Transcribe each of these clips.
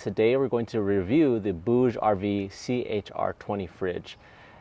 today we're going to review the BougeRV CRH20 fridge.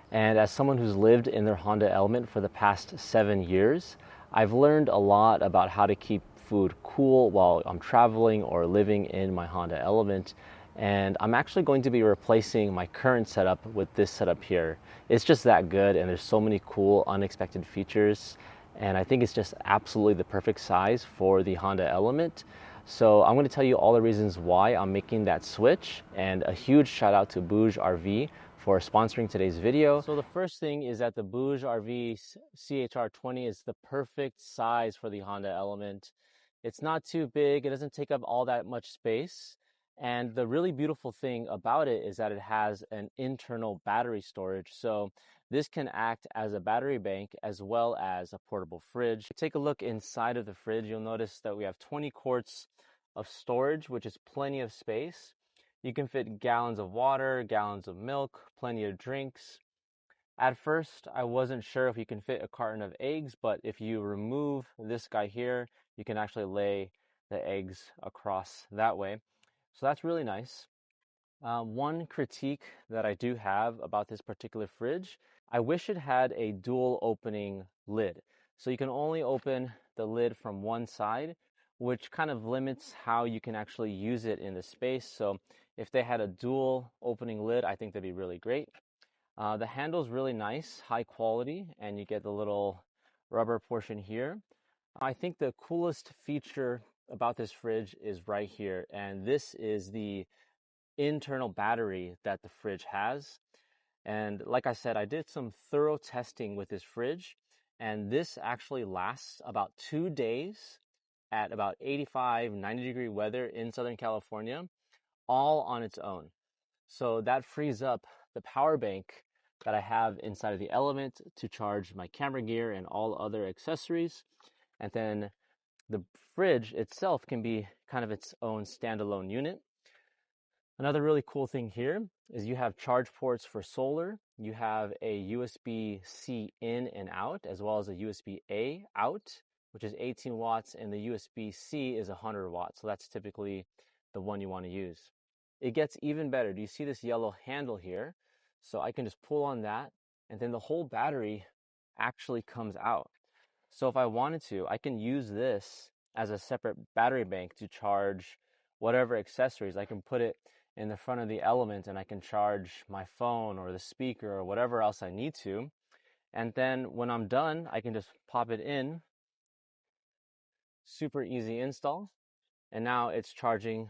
And as someone who's lived in their Honda Element for the past 7 years, I've learned a lot about how to keep food cool while I'm traveling or living in my Honda Element. And I'm actually going to be replacing my current setup with this setup here. It's just that good, and there's so many cool unexpected features, and I think it's just absolutely the perfect size for the Honda Element. So I'm going to tell you all the reasons why I'm making that switch, and a huge shout out to BougeRV for sponsoring today's video. So the first thing is that the BougeRV CRH20 is the perfect size for the Honda Element. It's not too big, it doesn't take up all that much space, and the really beautiful thing about it is that it has an internal battery storage. So this can act as a battery bank as well as a portable fridge. Take a look inside of the fridge. You'll notice that we have 20 quarts of storage, which is plenty of space. You can fit gallons of water, gallons of milk, plenty of drinks. At first, I wasn't sure if you can fit a carton of eggs, but if you remove this guy here, you can actually lay the eggs across that way. So that's really nice. One critique that I do have about this particular fridge, I wish it had a dual opening lid. So you can only open the lid from one side, which kind of limits how you can actually use it in the space. So if they had a dual opening lid, I think that'd be really great. The handle's really nice, high quality, and you get the little rubber portion here. I think the coolest feature about this fridge is right here, and this is the internal battery that the fridge has. And like I said, I did some thorough testing with this fridge, and this actually lasts about 2 days at about 85, 90 degree weather in Southern California, all on its own. So that frees up the power bank that I have inside of the Element to charge my camera gear and all other accessories. And then the fridge itself can be kind of its own standalone unit. Another really cool thing here is you have charge ports for solar. You have a USB-C in and out, as well as a USB-A out, which is 18 watts, and the USB-C is 100 watts. So that's typically the one you want to use. It gets even better. Do you see this yellow handle here? So I can just pull on that, and then the whole battery actually comes out. So if I wanted to, I can use this as a separate battery bank to charge whatever accessories. I can put it in the front of the Element, and I can charge my phone or the speaker or whatever else I need to. And then when I'm done, I can just pop it in. Super easy install. And now it's charging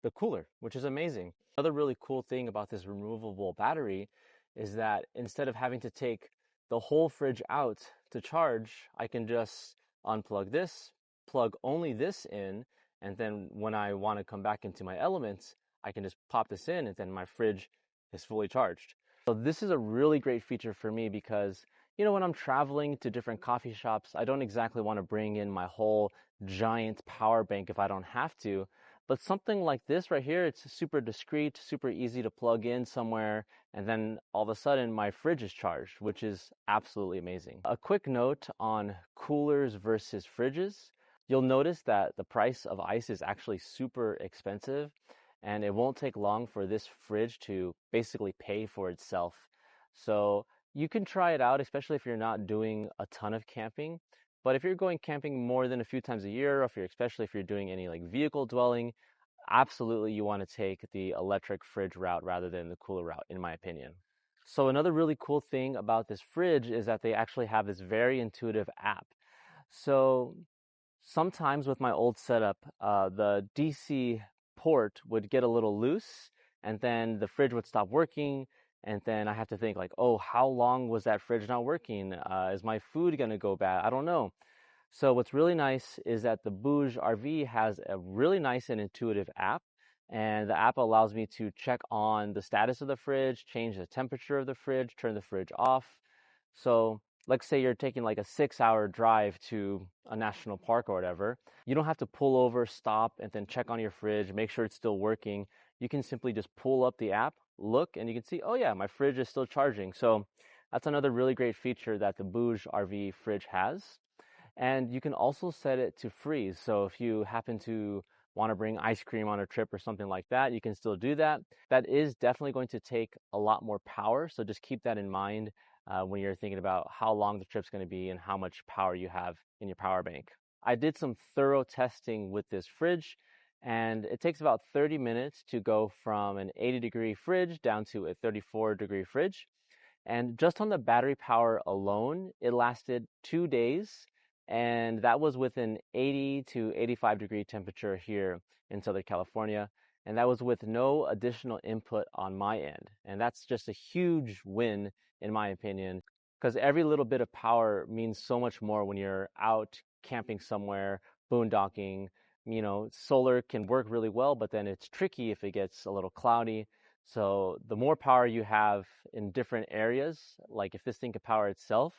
the cooler, which is amazing. Another really cool thing about this removable battery is that instead of having to take the whole fridge out to charge, I can just unplug this, plug only this in, and then when I want to come back into my Elements, I can just pop this in, and then my fridge is fully charged. So this is a really great feature for me because, when I'm traveling to different coffee shops, I don't exactly want to bring in my whole giant power bank if I don't have to. But something like this right here, it's super discreet, super easy to plug in somewhere, and then all of a sudden my fridge is charged, which is absolutely amazing. A quick note on coolers versus fridges. You'll notice that the price of ice is actually super expensive, and it won't take long for this fridge to basically pay for itself. So you can try it out, especially if you're not doing a ton of camping. But if you're going camping more than a few times a year, or especially if you're doing any like vehicle dwelling, absolutely you want to take the electric fridge route rather than the cooler route, in my opinion. So another really cool thing about this fridge is that they actually have this very intuitive app. So sometimes with my old setup, the DC port would get a little loose, and then the fridge would stop working, and then I have to think like, oh, how long was that fridge not working? Is my food gonna go bad? I don't know. So what's really nice is that the BougeRV has a really nice and intuitive app, and the app allows me to check on the status of the fridge, change the temperature of the fridge, turn the fridge off. So let's say you're taking like a 6-hour drive to a national park or whatever. You don't have to pull over, stop, and then check on your fridge, make sure it's still working. You can simply just pull up the app, look, and you can see, oh yeah, my fridge is still charging. So that's another really great feature that the BougeRV fridge has. And you can also set it to freeze. So if you happen to want to bring ice cream on a trip or something like that, you can still do that. That is definitely going to take a lot more power, so just keep that in mind when you're thinking about how long the trip's going to be and how much power you have in your power bank. I did some thorough testing with this fridge, and it takes about 30 minutes to go from an 80-degree fridge down to a 34-degree fridge. And just on the battery power alone, it lasted 2 days, and that was with an 80 to 85 degree temperature here in Southern California. And that was with no additional input on my end. And that's just a huge win, in my opinion, because every little bit of power means so much more when you're out camping somewhere, boondocking. You know, solar can work really well, but then it's tricky if it gets a little cloudy. So the more power you have in different areas, like if this thing could power itself,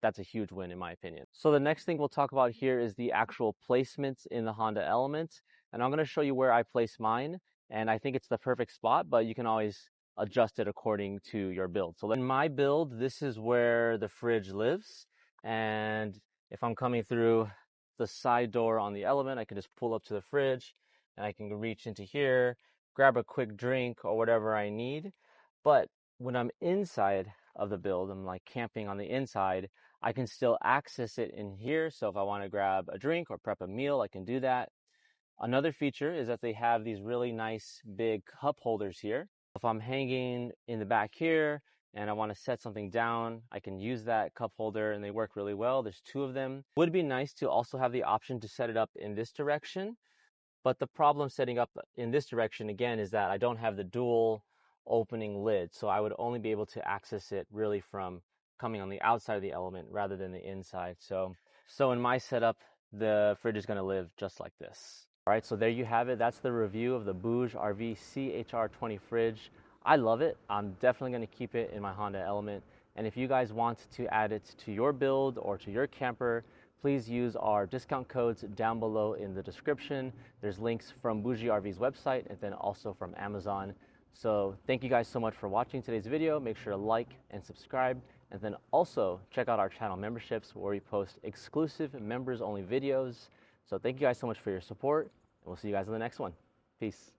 that's a huge win in my opinion. So the next thing we'll talk about here is the actual placements in the Honda Element. And I'm going to show you where I place mine. And I think it's the perfect spot, but you can always adjust it according to your build. So in my build, this is where the fridge lives. And if I'm coming through the side door on the Element, I can just pull up to the fridge and I can reach into here, grab a quick drink or whatever I need. But when I'm inside of the build, I'm like camping on the inside, I can still access it in here. So if I want to grab a drink or prep a meal, I can do that. Another feature is that they have these really nice big cup holders here. If I'm hanging in the back here and I want to set something down, I can use that cup holder and they work really well. There's two of them. Would be nice to also have the option to set it up in this direction. But the problem setting up in this direction again is that I don't have the dual opening lid. So I would only be able to access it really from coming on the outside of the Element rather than the inside. So in my setup, the fridge is going to live just like this. All right, so there you have it. That's the review of the BougeRV CRH20 fridge. I love it. I'm definitely going to keep it in my Honda Element. And if you guys want to add it to your build or to your camper, please use our discount codes down below in the description. There's links from BougeRV's website and then also from Amazon. So thank you guys so much for watching today's video. Make sure to like and subscribe, and then also check out our channel memberships where we post exclusive members only videos. So thank you guys so much for your support, and we'll see you guys in the next one. Peace.